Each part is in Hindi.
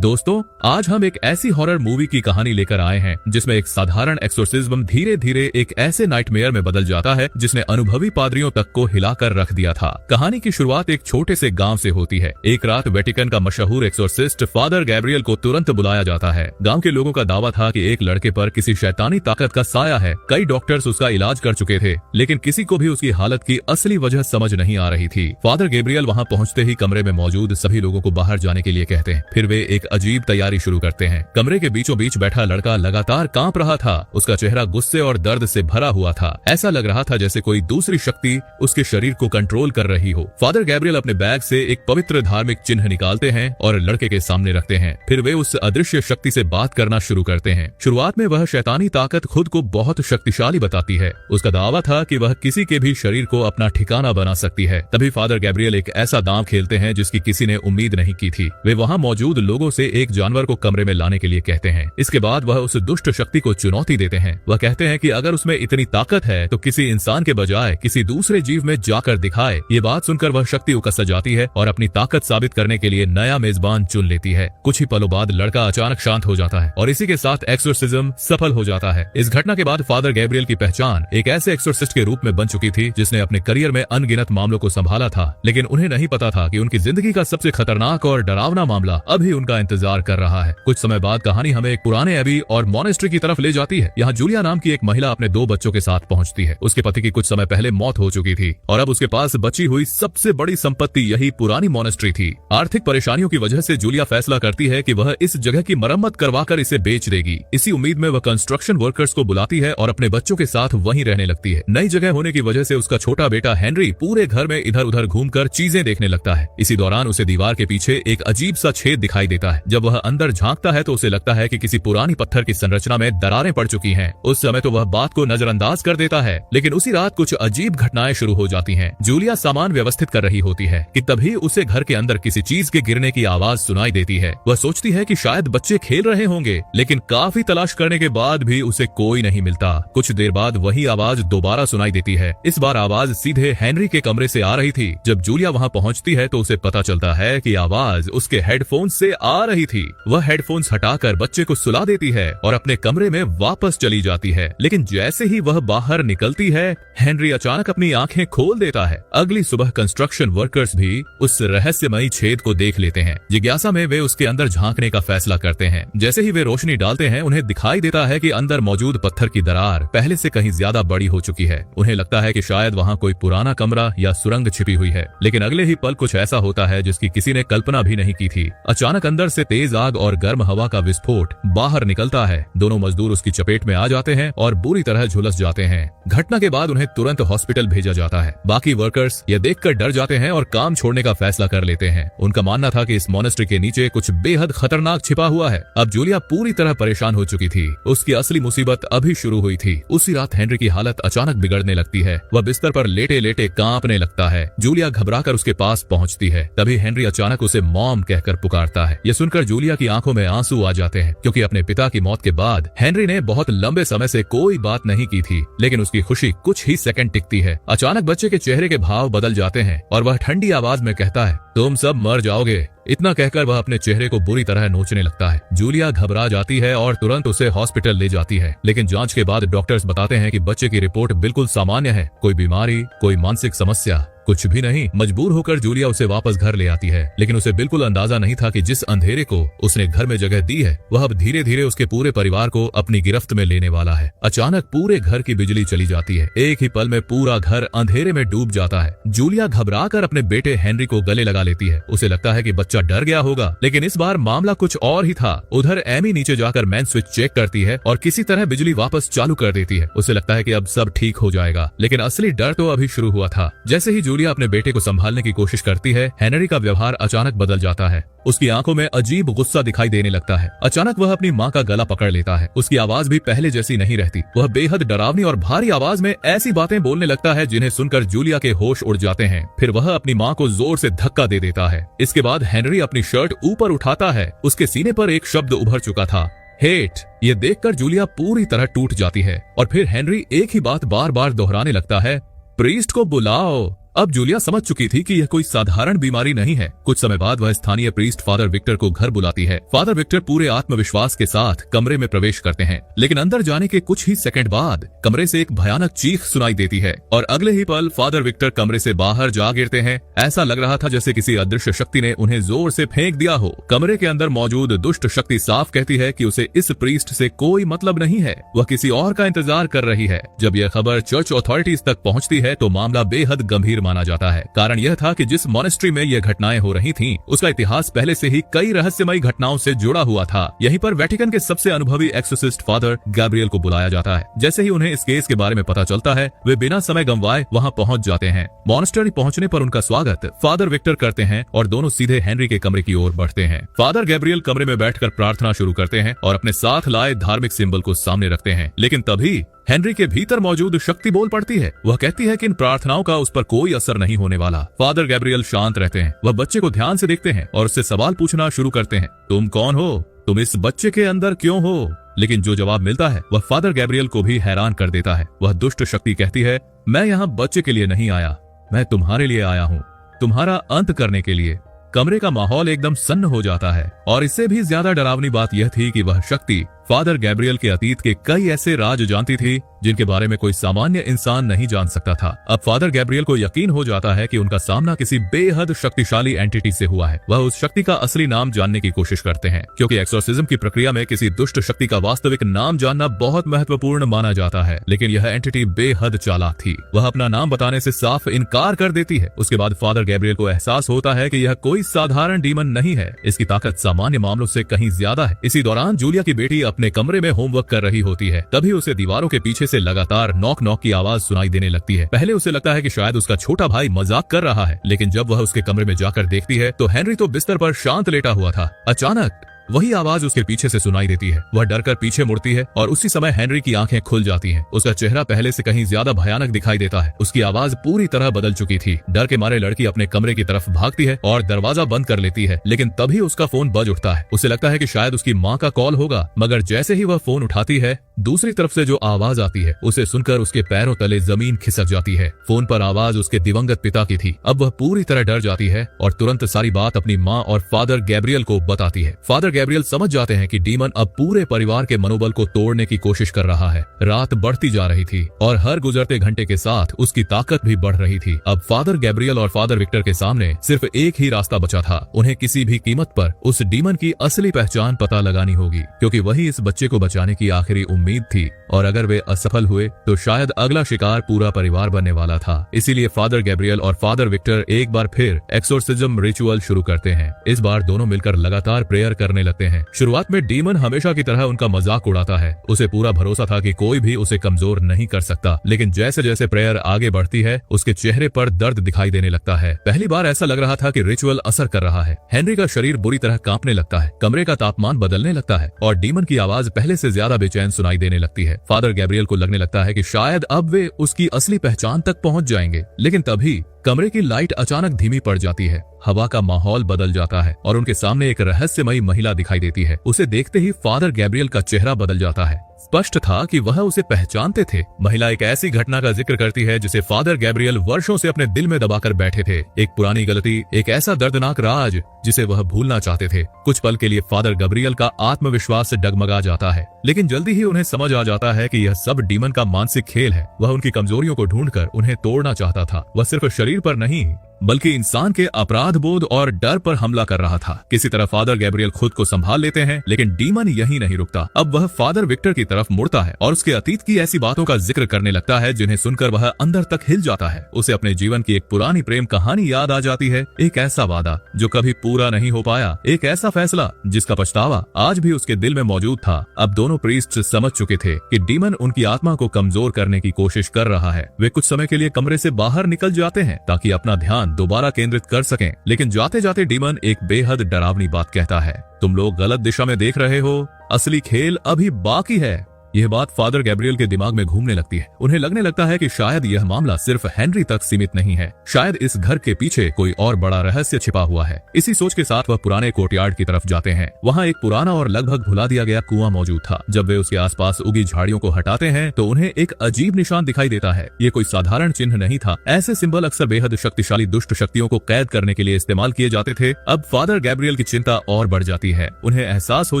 दोस्तों, आज हम एक ऐसी हॉरर मूवी की कहानी लेकर आए हैं जिसमें एक साधारण एक्सोर्सिज्म धीरे धीरे एक ऐसे नाइटमेयर में बदल जाता है जिसने अनुभवी पादरियों तक को हिलाकर रख दिया था। कहानी की शुरुआत एक छोटे से गांव से होती है। एक रात वेटिकन का मशहूर एक्सोर्सिस्ट फादर गैब्रियल को तुरंत बुलाया जाता है। गाँव के लोगों का दावा था कि एक लड़के पर किसी शैतानी ताकत का साया है। कई डॉक्टर्स उसका इलाज कर चुके थे, लेकिन किसी को भी उसकी हालत की असली वजह समझ नहीं आ रही थी। फादर गैब्रियल वहाँ पहुँचते ही कमरे में मौजूद सभी लोगों को बाहर जाने के लिए कहते हैं। फिर वे एक अजीब तैयारी शुरू करते हैं। कमरे के बीचों बीच बैठा लड़का लगातार कांप रहा था। उसका चेहरा गुस्से और दर्द से भरा हुआ था। ऐसा लग रहा था जैसे कोई दूसरी शक्ति उसके शरीर को कंट्रोल कर रही हो। फादर गैब्रियल अपने बैग से एक पवित्र धार्मिक चिन्ह निकालते हैं और लड़के के सामने रखते हैं। फिर वे उस अदृश्य शक्ति से बात करना शुरू करते हैं। शुरुआत में वह शैतानी ताकत खुद को बहुत शक्तिशाली बताती है। उसका दावा था कि वह किसी के भी शरीर को अपना ठिकाना बना सकती है। तभी फादर गैब्रियल एक ऐसा दांव खेलते हैं जिसकी किसी ने उम्मीद नहीं की थी। वे वहाँ मौजूद लोगों से एक जानवर को कमरे में लाने के लिए कहते हैं। इसके बाद वह उस दुष्ट शक्ति को चुनौती देते हैं। वह कहते हैं कि अगर उसमें इतनी ताकत है तो किसी इंसान के बजाय किसी दूसरे जीव में जाकर दिखाए। ये बात सुनकर वह शक्ति उकस जाती है और अपनी ताकत साबित करने के लिए नया मेजबान चुन लेती है। कुछ ही पलों बाद लड़का अचानक शांत हो जाता है और इसी के साथ एक्सोर्सिज्म सफल हो जाता है। इस घटना के बाद फादर गैब्रियल की पहचान एक ऐसे एक्सोर्सिस्ट के रूप में बन चुकी थी जिसने अपने करियर में अनगिनत मामलों को संभाला था, लेकिन उन्हें नहीं पता था कि उनकी जिंदगी का सबसे खतरनाक और डरावना मामला अभी उनका इंतजार कर रहा है। कुछ समय बाद कहानी हमें एक पुराने एबी और मॉनेस्ट्री की तरफ ले जाती है। यहाँ जूलिया नाम की एक महिला अपने 2 बच्चों के साथ पहुँचती है। उसके पति की कुछ समय पहले मौत हो चुकी थी और अब उसके पास बची हुई सबसे बड़ी संपत्ति यही पुरानी मॉनेस्ट्री थी। आर्थिक परेशानियों की वजह से जूलिया फैसला करती है कि वह इस जगह की मरम्मत करवाकर इसे बेच देगी। इसी उम्मीद में वह कंस्ट्रक्शन वर्कर्स को बुलाती है और अपने बच्चों के साथ वहीं रहने लगती है। नई जगह होने की वजह से उसका छोटा बेटा हेनरी पूरे घर में इधर उधर घूमकर चीजें देखने लगता है। इसी दौरान उसे दीवार के पीछे एक अजीब सा छेद दिखाई देता है। जब वह अंदर झांकता है तो उसे लगता है कि किसी पुरानी पत्थर की संरचना में दरारें पड़ चुकी हैं। उस समय तो वह बात को नजरअंदाज कर देता है, लेकिन उसी रात कुछ अजीब घटनाएं शुरू हो जाती हैं। जूलिया सामान व्यवस्थित कर रही होती है कि तभी उसे घर के अंदर किसी चीज के गिरने की आवाज सुनाई देती है। वह सोचती है कि शायद बच्चे खेल रहे होंगे, लेकिन काफी तलाश करने के बाद भी उसे कोई नहीं मिलता। कुछ देर बाद वही आवाज दोबारा सुनाई देती है। इस बार आवाज सीधे हेनरी के कमरे से आ रही थी। जब जूलिया वहाँ पहुँचती है तो उसे पता चलता है कि आवाज उसके हेडफोन से आ रही थी। वह हेडफोन्स हटाकर बच्चे को सुला देती है और अपने कमरे में वापस चली जाती है। लेकिन जैसे ही वह बाहर निकलती है, हेनरी अचानक अपनी आंखें खोल देता है। अगली सुबह कंस्ट्रक्शन वर्कर्स भी उस रहस्यमयी छेद को देख लेते हैं। जिज्ञासा में वे उसके अंदर झांकने का फैसला करते हैं। जैसे ही वे रोशनी डालते हैं, उन्हें दिखाई देता है कि अंदर मौजूद पत्थर की दरार पहले से कहीं ज्यादा बड़ी हो चुकी है। उन्हें लगता है कि शायद वहाँ कोई पुराना कमरा या सुरंग छिपी हुई है, लेकिन अगले ही पल कुछ ऐसा होता है जिसकी किसी ने कल्पना भी नहीं की थी। अचानक अंदर से तेज आग और गर्म हवा का विस्फोट बाहर निकलता है। दोनों मजदूर उसकी चपेट में आ जाते हैं और बुरी तरह झुलस जाते हैं। घटना के बाद उन्हें तुरंत हॉस्पिटल भेजा जाता है। बाकी वर्कर्स ये देखकर डर जाते हैं और काम छोड़ने का फैसला कर लेते हैं। उनका मानना था कि इस मॉनेस्ट्री के नीचे कुछ बेहद खतरनाक छिपा हुआ है। अब जूलिया पूरी तरह परेशान हो चुकी थी। उसकी असली मुसीबत अभी शुरू हुई थी। उसी रात हेनरी की हालत अचानक बिगड़ने लगती है। वह बिस्तर पर लेटे लेटे कांपने लगता है। जूलिया घबराकर उसके पास पहुंचती है। तभी हेनरी अचानक उसे मॉम कहकर पुकारता है। यह सुनकर जूलिया की आंखों में आंसू आ जाते हैं, क्योंकि अपने पिता की मौत के बाद हेनरी ने बहुत लंबे समय से कोई बात नहीं की थी, लेकिन उसकी खुशी कुछ ही सेकंड टिकती है। अचानक बच्चे के चेहरे के भाव बदल जाते हैं और वह ठंडी आवाज में कहता है, तुम सब मर जाओगे। इतना कहकर वह अपने चेहरे को बुरी तरह नोचने लगता है। जूलिया घबरा जाती है और तुरंत उसे हॉस्पिटल ले जाती है, लेकिन जांच के बाद डॉक्टर्स बताते हैं कि बच्चे की रिपोर्ट बिल्कुल सामान्य है। कोई बीमारी, कोई मानसिक समस्या, कुछ भी नहीं। मजबूर होकर जूलिया उसे वापस घर ले आती है, लेकिन उसे बिल्कुल अंदाजा नहीं था कि जिस अंधेरे को उसने घर में जगह दी है, वह अब धीरे धीरे उसके पूरे परिवार को अपनी गिरफ्त में लेने वाला है। अचानक पूरे घर की बिजली चली जाती है। एक ही पल में पूरा घर अंधेरे में डूब जाता है। जूलिया घबराकर अपने बेटे हेनरी को गले लगा लेती है। उसे लगता है कि बच्चा डर गया होगा, लेकिन इस बार मामला कुछ और ही था। उधर एमी नीचे जाकर मेन स्विच चेक करती है और किसी तरह बिजली वापस चालू कर देती है। उसे लगता है कि अब सब ठीक हो जाएगा, लेकिन असली डर तो अभी शुरू हुआ था। जैसे ही जूलिया अपने बेटे को संभालने की कोशिश करती है, हेनरी का व्यवहार अचानक बदल जाता है। उसकी आंखों में अजीब गुस्सा दिखाई देने लगता है। अचानक वह अपनी माँ का गला पकड़ लेता है। उसकी आवाज भी पहले जैसी नहीं रहती। वह बेहद डरावनी और भारी आवाज में ऐसी बातें बोलने लगता है जिन्हें सुनकर जूलिया के होश उड़ जाते हैं। फिर वह अपनी माँ को जोर से धक्का दे देता है। इसके बाद हेनरी अपनी शर्ट ऊपर उठाता है। उसके सीने पर एक शब्द उभर चुका था, हेट। ये देखकर जूलिया पूरी तरह टूट जाती है और फिर हेनरी एक ही बात बार बार दोहराने लगता है, प्रीस्ट को बुलाओ। अब जूलिया समझ चुकी थी कि यह कोई साधारण बीमारी नहीं है। कुछ समय बाद वह स्थानीय प्रीस्ट फादर विक्टर को घर बुलाती है। फादर विक्टर पूरे आत्मविश्वास के साथ कमरे में प्रवेश करते हैं, लेकिन अंदर जाने के कुछ ही सेकंड बाद कमरे से एक भयानक चीख सुनाई देती है और अगले ही पल फादर विक्टर कमरे से बाहर जा गिरते हैं। ऐसा लग रहा था जैसे किसी अदृश्य शक्ति ने उन्हें जोर से फेंक दिया हो। कमरे के अंदर मौजूद दुष्ट शक्ति साफ कहती है कि उसे इस प्रीस्ट से कोई मतलब नहीं है, वह किसी और का इंतजार कर रही है। जब यह खबर चर्च अथॉरिटीज तक पहुंचती है तो मामला बेहद गंभीर माना जाता है। कारण यह था कि जिस मॉनेस्ट्री में यह घटनाएं हो रही थीं, उसका इतिहास पहले से ही कई रहस्यमयी घटनाओं से जुड़ा हुआ था। यहीं पर वेटिकन के सबसे अनुभवी एक्सोर्सिस्ट फादर गैब्रियल को बुलाया जाता है। जैसे ही उन्हें इस केस के बारे में पता चलता है, वे बिना समय गंवाए वहां पहुंच जाते हैं। मॉनेस्ट्री पहुंचने पर उनका स्वागत फादर विक्टर करते हैं और दोनों सीधे हेनरी के कमरे की ओर बढ़ते हैं। फादर गैब्रियल कमरे में बैठकर प्रार्थना शुरू करते हैं और अपने साथ लाए धार्मिक सिंबल को सामने रखते हैं, लेकिन तभी हेनरी के भीतर मौजूद शक्ति बोल पड़ती है। वह कहती है कि इन प्रार्थनाओं का उस पर कोई असर नहीं होने वाला। फादर गैब्रियल शांत रहते हैं। वह बच्चे को ध्यान से देखते हैं और उससे सवाल पूछना शुरू करते हैं, तुम कौन हो? तुम इस बच्चे के अंदर क्यों हो? लेकिन जो जवाब मिलता है वह फादर गैब्रियल को भी हैरान कर देता है। वह दुष्ट शक्ति कहती है, मैं यहाँ बच्चे के लिए नहीं आया, मैं तुम्हारे लिए आया हूँ, तुम्हारा अंत करने के लिए। कमरे का माहौल एकदम सन्न हो जाता है और इससे भी ज्यादा डरावनी बात यह थी कि वह शक्ति फादर गैब्रियल के अतीत के कई ऐसे राज जानती थी जिनके बारे में कोई सामान्य इंसान नहीं जान सकता था। अब फादर गैब्रियल को यकीन हो जाता है कि उनका सामना किसी बेहद शक्तिशाली एंटिटी से हुआ है। वह उस शक्ति का असली नाम जानने की कोशिश करते हैं, क्योंकि एक्सोर्सिज्म की प्रक्रिया में किसी दुष्ट शक्ति का वास्तविक नाम जानना बहुत महत्वपूर्ण माना जाता है। लेकिन यह एंटिटी बेहद चालाक थी। वह अपना नाम बताने से साफ इनकार कर देती है। उसके बाद फादर गैब्रियल को एहसास होता है कि यह कोई साधारण डीमन नहीं है, इसकी ताकत सामान्य मामलों से कहीं ज्यादा है। इसी दौरान जूलिया की बेटी अपने कमरे में होमवर्क कर रही होती है। तभी उसे दीवारों के पीछे से लगातार नॉक नॉक की आवाज सुनाई देने लगती है। पहले उसे लगता है कि शायद उसका छोटा भाई मजाक कर रहा है, लेकिन जब वह उसके कमरे में जाकर देखती है तो हेनरी तो बिस्तर पर शांत लेटा हुआ था। अचानक वही आवाज उसके पीछे से सुनाई देती है। वह डरकर पीछे मुड़ती है और उसी समय हेनरी की आंखें खुल जाती हैं। उसका चेहरा पहले से कहीं ज्यादा भयानक दिखाई देता है। उसकी आवाज पूरी तरह बदल चुकी थी। डर के मारे लड़की अपने कमरे की तरफ भागती है और दरवाजा बंद कर लेती है, लेकिन तभी उसका फोन बज उठता है। उसे लगता है कि शायद उसकी माँ का कॉल होगा, मगर जैसे ही वह फोन उठाती है, दूसरी तरफ से जो आवाज आती है उसे सुनकर उसके पैरों तले जमीन खिसक जाती है। फोन पर आवाज उसके दिवंगत पिता की थी। अब वह पूरी तरह डर जाती है और तुरंत सारी बात अपनी माँ और फादर गैब्रियल को बताती है। फादर गैब्रियल समझ जाते हैं कि डीमन अब पूरे परिवार के मनोबल को तोड़ने की कोशिश कर रहा है। रात बढ़ती जा रही थी और हर गुजरते घंटे के साथ उसकी ताकत भी बढ़ रही थी। अब फादर गैब्रियल और फादर विक्टर के सामने सिर्फ एक ही रास्ता बचा था। उन्हें किसी भी कीमत पर उस डीमन की असली पहचान पता लगानी होगी, क्योंकि वही इस बच्चे को बचाने की आखिरी उम्मीद थी। और अगर वे असफल हुए तो शायद अगला शिकार पूरा परिवार बनने वाला था। इसीलिए फादर गैब्रियल और फादर विक्टर एक बार फिर एक्सोर्सिज्म रिचुअल शुरू करते हैं। इस बार दोनों मिलकर लगातार प्रेयर करने लगते हैं। शुरुआत में डीमन हमेशा की तरह उनका मजाक उड़ाता है। उसे पूरा भरोसा था कि कोई भी उसे कमजोर नहीं कर सकता, लेकिन जैसे जैसे प्रेयर आगे बढ़ती है उसके चेहरे पर दर्द दिखाई देने लगता है। पहली बार ऐसा लग रहा था कि रिचुअल असर कर रहा है। हेनरी का शरीर बुरी तरह कांपने लगता है, कमरे का तापमान बदलने लगता है और डीमन की आवाज पहले से ज्यादा बेचैन सुनाई देने लगती है। फादर गैब्रियल को लगने लगता है कि शायद अब वे उसकी असली पहचान तक पहुंच जाएंगे, लेकिन तभी कमरे की लाइट अचानक धीमी पड़ जाती है। हवा का माहौल बदल जाता है और उनके सामने एक रहस्यमयी महिला दिखाई देती है। उसे देखते ही फादर गैब्रियल का चेहरा बदल जाता है। स्पष्ट था कि वह उसे पहचानते थे। महिला एक ऐसी घटना का जिक्र करती है जिसे फादर गैब्रियल वर्षों से अपने दिल में दबाकर बैठे थे। एक पुरानी गलती, एक ऐसा दर्दनाक राज जिसे वह भूलना चाहते थे। कुछ पल के लिए फादर गैब्रियल का आत्मविश्वास डगमगा जाता है, लेकिन जल्दी ही उन्हें समझ आ जाता है कि यह सब डीमन का मानसिक खेल है। वह उनकी कमजोरियों को ढूंढकर उन्हें तोड़ना चाहता था। वह सिर्फ शरीर पर नहीं बल्कि इंसान के अपराध बोध और डर पर हमला कर रहा था। किसी तरह फादर गैब्रियल खुद को संभाल लेते हैं, लेकिन डीमन यहीं नहीं रुकता। अब वह फादर विक्टर की तरफ मुड़ता है और उसके अतीत की ऐसी बातों का जिक्र करने लगता है जिन्हें सुनकर वह अंदर तक हिल जाता है। उसे अपने जीवन की एक पुरानी प्रेम कहानी याद आ जाती है। एक ऐसा वादा जो कभी पूरा नहीं हो पाया, एक ऐसा फैसला जिसका पछतावा आज भी उसके दिल में मौजूद था। अब दोनों प्रीस्ट समझ चुके थे कि डीमन उनकी आत्मा को कमजोर करने की कोशिश कर रहा है। वे कुछ समय के लिए कमरे से बाहर निकल जाते हैं ताकि अपना ध्यान दोबारा केंद्रित कर सकें, लेकिन जाते जाते डीमन एक बेहद डरावनी बात कहता है, तुम लोग गलत दिशा में देख रहे हो, असली खेल अभी बाकी है। यह बात फादर गैब्रियल के दिमाग में घूमने लगती है। उन्हें लगने लगता है कि शायद यह मामला सिर्फ हेनरी तक सीमित नहीं है, शायद इस घर के पीछे कोई और बड़ा रहस्य छिपा हुआ है। इसी सोच के साथ वह पुराने कोर्टयार्ड की तरफ जाते हैं। वहाँ एक पुराना और लगभग भुला दिया गया कुआं मौजूद था। जब वे उसके आसपास उगी झाड़ियों को हटाते हैं तो उन्हें एक अजीब निशान दिखाई देता है। ये कोई साधारण चिन्ह नहीं था। ऐसे सिंबल अक्सर बेहद शक्तिशाली दुष्ट शक्तियों को कैद करने के लिए इस्तेमाल किए जाते थे। अब फादर गैब्रियल की चिंता और बढ़ जाती है। उन्हें एहसास हो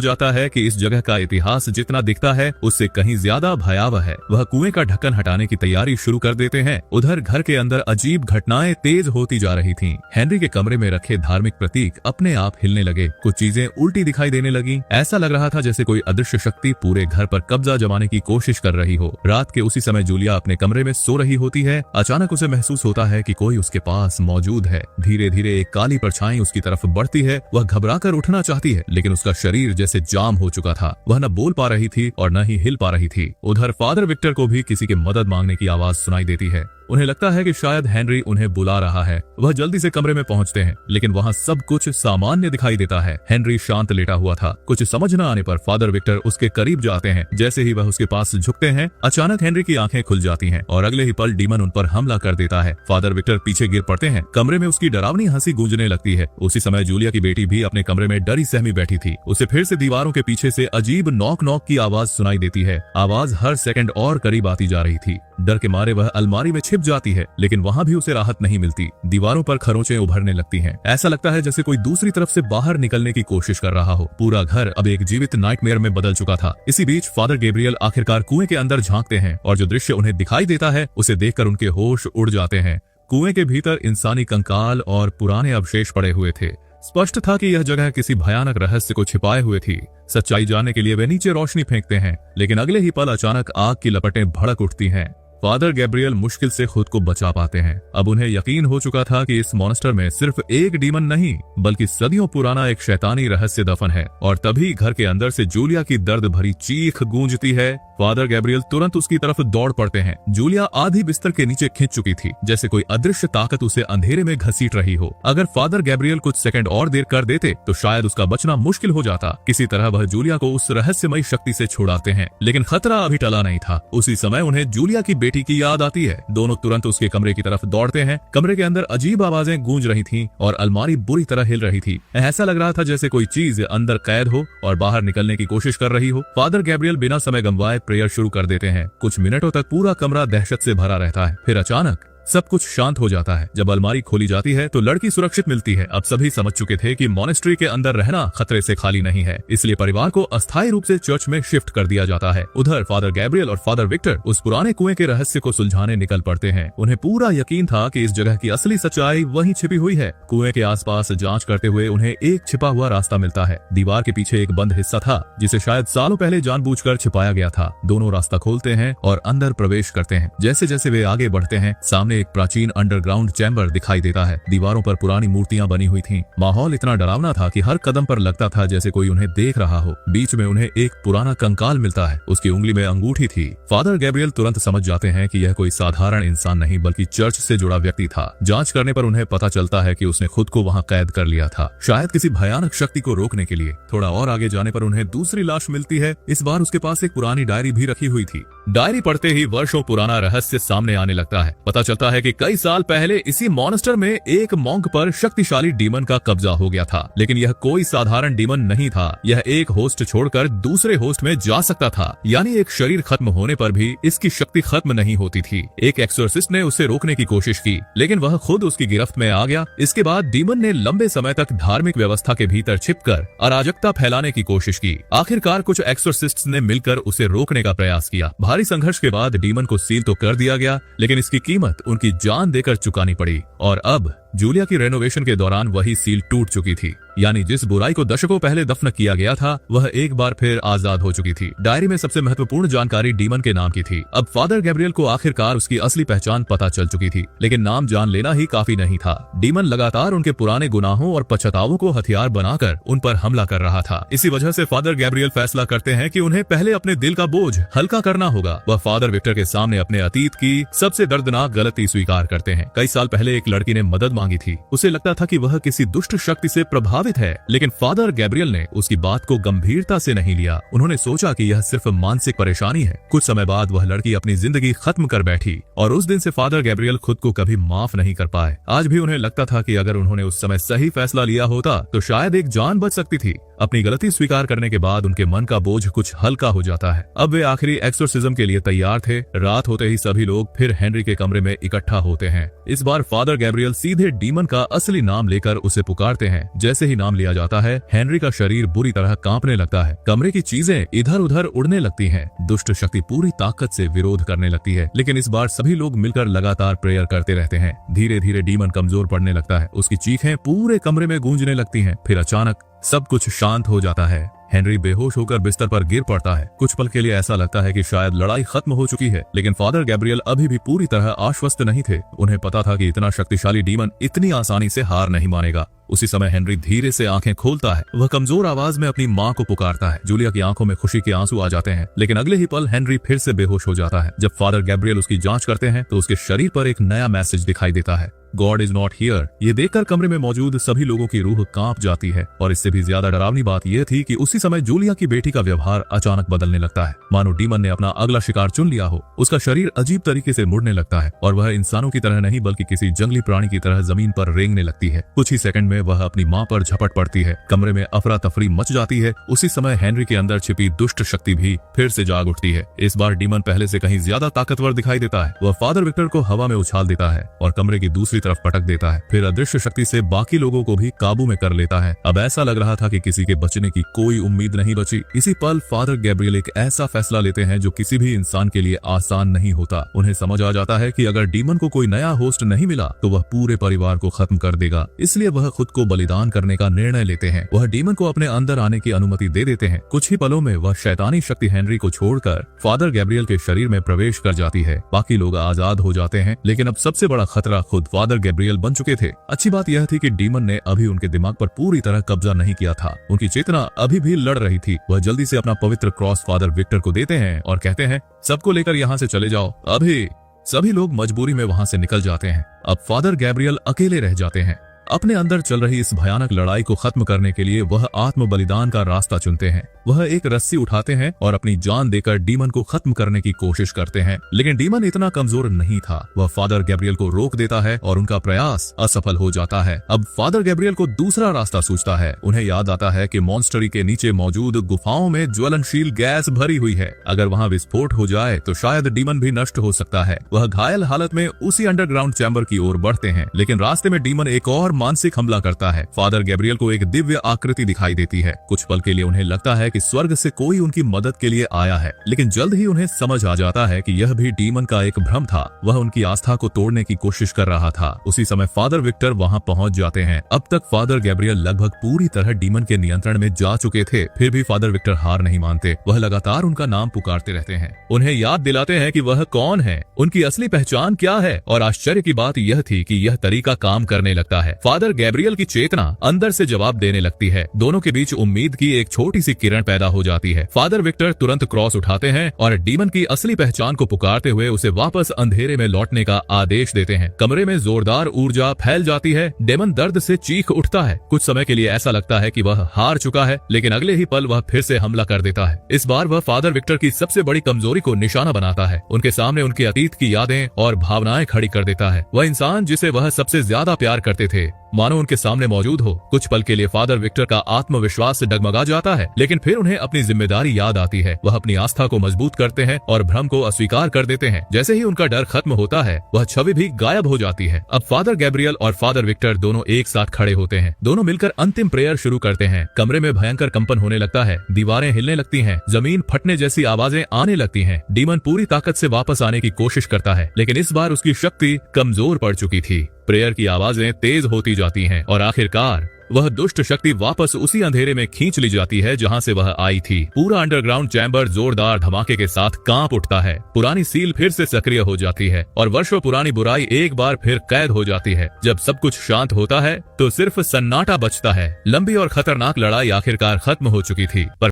जाता है कि इस जगह का इतिहास जितना दिखता है उससे कहीं ज्यादा भयावह है। वह कुएं का ढक्कन हटाने की तैयारी शुरू कर देते हैं। उधर घर के अंदर अजीब घटनाएं तेज होती जा रही थीं। हेनरी के कमरे में रखे धार्मिक प्रतीक अपने आप हिलने लगे। कुछ चीजें उल्टी दिखाई देने लगी। ऐसा लग रहा था जैसे कोई अदृश्य शक्ति पूरे घर पर कब्जा जमाने की कोशिश कर रही हो। रात के उसी समय जूलिया अपने कमरे में सो रही होती है। अचानक उसे महसूस होता है कि कोई उसके पास मौजूद है। धीरे धीरे एक काली परछाई उसकी तरफ बढ़ती है। वह घबराकर उठना चाहती है लेकिन उसका शरीर जैसे जाम हो चुका था। वह न बोल पा रही थी और न ही हिल पा रही थी। उधर फादर विक्टर को भी किसी की मदद मांगने की आवाज सुनाई देती है। उन्हें लगता है कि शायद हेनरी उन्हें बुला रहा है। वह जल्दी से कमरे में पहुंचते हैं लेकिन वहां सब कुछ सामान्य दिखाई देता है। हेनरी शांत लेटा हुआ था। कुछ समझ न आने पर फादर विक्टर उसके करीब जाते हैं। जैसे ही वह उसके पास झुकते हैं अचानक हेनरी की आंखें खुल जाती हैं और अगले ही पल डीमन उन पर हमला कर देता है। फादर विक्टर पीछे गिर पड़ते हैं। कमरे में उसकी डरावनी हंसी गूंजने लगती है। उसी समय जूलिया की बेटी भी अपने कमरे में डरी सहमी बैठी थी। उसे फिर से दीवारों के पीछे से अजीब नॉक नॉक की आवाज सुनाई देती है। आवाज हर सेकंड और करीब आती जा रही थी। डर के मारे वह अलमारी में छिप जाती है लेकिन वहां भी उसे राहत नहीं मिलती। दीवारों पर खरोंचें उभरने लगती हैं। ऐसा लगता है जैसे कोई दूसरी तरफ से बाहर निकलने की कोशिश कर रहा हो। पूरा घर अब एक जीवित नाइटमेयर में बदल चुका था। इसी बीच फादर गैब्रियल आखिरकार कुएं के अंदर झांकते हैं और जो दृश्य उन्हें दिखाई देता है उसे देखकर उनके होश उड़ जाते हैं। कुएं के भीतर इंसानी कंकाल और पुराने अवशेष पड़े हुए थे। स्पष्ट था कि यह जगह किसी भयानक रहस्य को छिपाए हुए थी। सच्चाई जानने के लिए वे नीचे रोशनी फेंकते हैं लेकिन अगले ही पल अचानक आग की लपटें भड़क उठती हैं। फादर गैब्रियल मुश्किल से खुद को बचा पाते हैं। अब उन्हें यकीन हो चुका था कि इस मॉन्स्टर में सिर्फ एक डीमन नहीं बल्कि सदियों पुराना एक शैतानी रहस्य दफन है। और तभी घर के अंदर से जूलिया की दर्द भरी चीख गूंजती है। फादर गैब्रियल तुरंत उसकी तरफ दौड़ पड़ते हैं। जूलिया आधी बिस्तर के नीचे खिंच चुकी थी, जैसे कोई अदृश्य ताकत उसे अंधेरे में घसीट रही हो। अगर फादर गैब्रियल कुछ सेकंड और देर कर देते तो शायद उसका बचना मुश्किल हो जाता। किसी तरह वह जूलिया को उस रहस्यमयी शक्ति से छुड़ाते हैं लेकिन खतरा अभी टला नहीं था। उसी समय उन्हें जूलिया की बेटी की याद आती है। दोनों तुरंत उसके कमरे की तरफ दौड़ते हैं। कमरे के अंदर अजीब आवाजें गूंज रही थीं और अलमारी बुरी तरह हिल रही थी। ऐसा लग रहा था जैसे कोई चीज अंदर कैद हो और बाहर निकलने की कोशिश कर रही हो। फादर गैब्रियल बिना समय गंवाए प्रेयर शुरू कर देते हैं। कुछ मिनटों तक पूरा कमरा दहशत से भरा रहता है। फिर अचानक सब कुछ शांत हो जाता है। जब अलमारी खोली जाती है तो लड़की सुरक्षित मिलती है। अब सभी समझ चुके थे कि मॉनेस्ट्री के अंदर रहना खतरे से खाली नहीं है, इसलिए परिवार को अस्थायी रूप से चर्च में शिफ्ट कर दिया जाता है। उधर फादर गैब्रियल और फादर विक्टर उस पुराने कुएं के रहस्य को सुलझाने निकल पड़ते हैं। उन्हें पूरा यकीन था कि इस जगह की असली सच्चाई वहीं छिपी हुई है। कुएं के आसपास जांच करते हुए उन्हें एक छिपा हुआ रास्ता मिलता है। दीवार के पीछे एक बंद हिस्सा था जिसे शायद सालों पहले जानबूझकर छिपाया गया था। दोनों रास्ता खोलते हैं और अंदर प्रवेश करते हैं। जैसे जैसे वे आगे बढ़ते हैं सामने एक प्राचीन अंडरग्राउंड चैम्बर दिखाई देता है। दीवारों पर पुरानी मूर्तियां बनी हुई थीं। माहौल इतना डरावना था कि हर कदम पर लगता था जैसे कोई उन्हें देख रहा हो। बीच में उन्हें एक पुराना कंकाल मिलता है। उसकी उंगली में अंगूठी थी। फादर गैब्रियल तुरंत समझ जाते हैं कि यह कोई साधारण इंसान नहीं बल्कि चर्च से जुड़ा व्यक्ति था। जांच करने पर उन्हें पता चलता है कि उसने खुद को वहां कैद कर लिया था, शायद किसी भयानक शक्ति को रोकने के लिए। थोड़ा और आगे जाने पर उन्हें दूसरी लाश मिलती है। इस बार उसके पास एक पुरानी डायरी भी रखी हुई थी। डायरी पढ़ते ही वर्षों पुराना रहस्य सामने आने लगता है। पता चलता है कि कई साल पहले इसी मॉन्स्टर में एक मॉन्क पर शक्तिशाली डीमन का कब्जा हो गया था। लेकिन यह कोई साधारण डीमन नहीं था। यह एक होस्ट छोड़कर दूसरे होस्ट में जा सकता था। यानी एक शरीर खत्म होने पर भी इसकी शक्ति खत्म नहीं होती थी। एक एक्सोर्सिस्ट ने उसे रोकने की कोशिश की लेकिन वह खुद उसकी गिरफ्त में आ गया। इसके बाद डीमन ने लंबे समय तक धार्मिक व्यवस्था के भीतर छिपकर अराजकता फैलाने की कोशिश की। आखिरकार कुछ एक्सोर्सिस्ट्स ने मिलकर उसे रोकने का प्रयास किया। भारी संघर्ष के बाद डीमन को सील तो कर दिया गया लेकिन इसकी कीमत उनकी जान देकर चुकानी पड़ी। और अब जूलिया की रेनोवेशन के दौरान वही सील टूट चुकी थी। यानी जिस बुराई को दशकों पहले दफन किया गया था वह एक बार फिर आजाद हो चुकी थी। डायरी में सबसे महत्वपूर्ण जानकारी डीमन के नाम की थी। अब फादर गैब्रियल को आखिरकार उसकी असली पहचान पता चल चुकी थी लेकिन नाम जान लेना ही काफी नहीं था। डीमन लगातार उनके पुराने गुनाहों और पछतावों को हथियार बनाकर उन पर हमला कर रहा था। इसी वजह से फादर गैब्रियल फैसला करते हैं कि उन्हें पहले अपने दिल का बोझ हल्का करना होगा। वह फादर विक्टर के सामने अपने अतीत की सबसे दर्दनाक गलती स्वीकार करते हैं। कई साल पहले एक लड़की ने मदद मांगी थी। उसे लगता था कि वह किसी दुष्ट शक्ति से प्रभावित है, लेकिन फादर गैब्रियल ने उसकी बात को गंभीरता से नहीं लिया। उन्होंने सोचा कि यह सिर्फ मानसिक परेशानी है। कुछ समय बाद वह लड़की अपनी जिंदगी खत्म कर बैठी और उस दिन से फादर गैब्रियल खुद को कभी माफ नहीं कर पाए। आज भी उन्हें लगता था कि अगर उन्होंने उस समय सही फैसला लिया होता तो शायद एक जान बच सकती थी। अपनी गलती स्वीकार करने के बाद उनके मन का बोझ कुछ हल्का हो जाता है। अब वे आखिरी एक्सोर्सिज्म के लिए तैयार थे। रात होते ही सभी लोग फिर हेनरी के कमरे में इकट्ठा होते हैं। इस बार फादर गैब्रियल सीधे डीमन का असली नाम लेकर उसे पुकारते हैं। जैसे ही नाम लिया जाता है, हेनरी का शरीर बुरी तरह कांपने लगता है। कमरे की चीजें इधर उधर उड़ने लगती हैं। दुष्ट शक्ति पूरी ताकत से विरोध करने लगती है, लेकिन इस बार सभी लोग मिलकर लगातार प्रेयर करते रहते हैं। धीरे धीरे डीमन कमजोर पड़ने लगता है। उसकी चीखें पूरे कमरे में गूंजने लगती हैं। फिर अचानक सब कुछ शांत हो जाता है। हेनरी बेहोश होकर बिस्तर पर गिर पड़ता है। कुछ पल के लिए ऐसा लगता है कि शायद लड़ाई खत्म हो चुकी है, लेकिन फादर गैब्रियल अभी भी पूरी तरह आश्वस्त नहीं थे। उन्हें पता था कि इतना शक्तिशाली डीमन इतनी आसानी से हार नहीं मानेगा। उसी समय हेनरी धीरे से आंखें खोलता है। वह कमजोर आवाज में अपनी माँ को पुकारता है। जूलिया की आंखों में खुशी के आंसू आ जाते हैं, लेकिन अगले ही पल हेनरी फिर से बेहोश हो जाता है। जब फादर गैब्रियल उसकी जांच करते हैं तो उसके शरीर पर एक नया मैसेज दिखाई देता है, गॉड इज नॉट हियर। ये देखकर कमरे में मौजूद सभी लोगों की रूह कांप जाती है। और इससे भी ज्यादा डरावनी बात यह थी कि उसी समय जूलिया की बेटी का व्यवहार अचानक बदलने लगता है, मानो डीमन ने अपना अगला शिकार चुन लिया हो। उसका शरीर अजीब तरीके से मुड़ने लगता है और वह इंसानों की तरह नहीं बल्कि किसी जंगली प्राणी की तरह जमीन पर रेंगने लगती है। कुछ ही सेकंड में वह अपनी माँ पर झपट पड़ती है। कमरे में अफरा तफरी मच जाती है। उसी समय हेनरी के अंदर छिपी दुष्ट शक्ति भी फिर से जाग उठती है। इस बार डीमन पहले से कहीं ज्यादा ताकतवर दिखाई देता है। वह फादर विक्टर को हवा में उछाल देता है और कमरे की दूसरी तरफ पटक देता है। फिर अदृश्य शक्ति से बाकी लोगों को भी काबू में कर लेता है। अब ऐसा लग रहा था कि किसी के बचने की कोई उम्मीद नहीं बची। इसी पल फादर गैब्रियल एक ऐसा फैसला लेते हैं जो किसी भी इंसान के लिए आसान नहीं होता। उन्हें समझ आ जाता है कि अगर डीमन को कोई नया होस्ट नहीं मिला तो वह पूरे परिवार को खत्म कर देगा। इसलिए वह खुद को बलिदान करने का निर्णय लेते हैं। वह डीमन को अपने अंदर आने की अनुमति दे देते हैं। कुछ ही पलों में वह शैतानी शक्ति हेनरी को छोड़कर फादर गैब्रियल के शरीर में प्रवेश कर जाती है। बाकी लोग आजाद हो जाते हैं, लेकिन अब सबसे बड़ा खतरा खुद फादर गैब्रियल बन चुके थे। अच्छी बात यह थी कि डीमन ने अभी उनके दिमाग पर पूरी तरह कब्जा नहीं किया था। उनकी चेतना अभी भी लड़ रही थी। वह जल्दी से अपना पवित्र क्रॉस फादर विक्टर को देते हैं और कहते हैं, सबको लेकर यहाँ से चले जाओ अभी। सभी लोग मजबूरी में वहाँ से निकल जाते हैं। अब फादर गैब्रियल अकेले रह जाते हैं। अपने अंदर चल रही इस भयानक लड़ाई को खत्म करने के लिए वह आत्म बलिदान का रास्ता चुनते हैं। वह एक रस्सी उठाते हैं और अपनी जान देकर डीमन को खत्म करने की कोशिश करते हैं, लेकिन डीमन इतना कमजोर नहीं था। वह फादर गैब्रियल को रोक देता है और उनका प्रयास असफल हो जाता है। अब फादर गैब्रियल को दूसरा रास्ता सूझता है। उन्हें याद आता है कि मॉन्स्टरी के नीचे मौजूद गुफाओं में ज्वलनशील गैस भरी हुई है। अगर वहाँ विस्फोट हो जाए तो शायद डीमन भी नष्ट हो सकता है। वह घायल हालत में उसी अंडरग्राउंड चैम्बर की ओर बढ़ते हैं, लेकिन रास्ते में डीमन एक और मानसिक हमला करता है। फादर गैब्रियल को एक दिव्य आकृति दिखाई देती है। कुछ पल के लिए उन्हें लगता है कि स्वर्ग से कोई उनकी मदद के लिए आया है, लेकिन जल्द ही उन्हें समझ आ जाता है कि यह भी डीमन का एक भ्रम था। वह उनकी आस्था को तोड़ने की कोशिश कर रहा था। उसी समय फादर विक्टर वहां पहुंच जाते हैं। अब तक फादर गैब्रियल लगभग पूरी तरह डीमन के नियंत्रण में जा चुके थे, फिर भी फादर विक्टर हार नहीं मानते। वह लगातार उनका नाम पुकारते रहते हैं, उन्हें याद दिलाते हैं कि वह कौन है, उनकी असली पहचान क्या है। और आश्चर्य की बात यह थी कि यह तरीका काम करने लगता है। फादर गैब्रियल की चेतना अंदर से जवाब देने लगती है। दोनों के बीच उम्मीद की एक छोटी सी किरण पैदा हो जाती है। फादर विक्टर तुरंत क्रॉस उठाते हैं और डीमन की असली पहचान को पुकारते हुए उसे वापस अंधेरे में लौटने का आदेश देते हैं। कमरे में जोरदार ऊर्जा फैल जाती है। डेमन दर्द से चीख उठता है। कुछ समय के लिए ऐसा लगता है कि वह हार चुका है, लेकिन अगले ही पल वह फिर से हमला कर देता है। इस बार वह फादर विक्टर की सबसे बड़ी कमजोरी को निशाना बनाता है। उनके सामने उनके अतीत की यादें और भावनाएं खड़ी कर देता है। वह इंसान जिसे वह सबसे ज्यादा प्यार करते थे मानो उनके सामने मौजूद हो। कुछ पल के लिए फादर विक्टर का आत्मविश्वास से डगमगा जाता है, लेकिन फिर उन्हें अपनी जिम्मेदारी याद आती है। वह अपनी आस्था को मजबूत करते हैं और भ्रम को अस्वीकार कर देते हैं। जैसे ही उनका डर खत्म होता है, वह छवि भी गायब हो जाती है। अब फादर गैब्रियल और फादर विक्टर दोनों एक साथ खड़े होते हैं। दोनों मिलकर अंतिम प्रेयर शुरू करते हैं। कमरे में भयंकर कंपन होने लगता है। दीवारें हिलने लगती हैं, जमीन फटने जैसी आवाजें आने लगती हैं। डीमन पूरी ताकत से वापस आने की कोशिश करता है, लेकिन इस बार उसकी शक्ति कमजोर पड़ चुकी थी। प्रेयर की आवाजें तेज होती जाती हैं और आखिरकार वह दुष्ट शक्ति वापस उसी अंधेरे में खींच ली जाती है जहां से वह आई थी। पूरा अंडरग्राउंड चैम्बर जोरदार धमाके के साथ कांप उठता है। पुरानी सील फिर से सक्रिय हो जाती है और वर्षों पुरानी बुराई एक बार फिर कैद हो जाती है। जब सब कुछ शांत होता है तो सिर्फ सन्नाटा बचता है। लंबी और खतरनाक लड़ाई आखिरकार खत्म हो चुकी थी, पर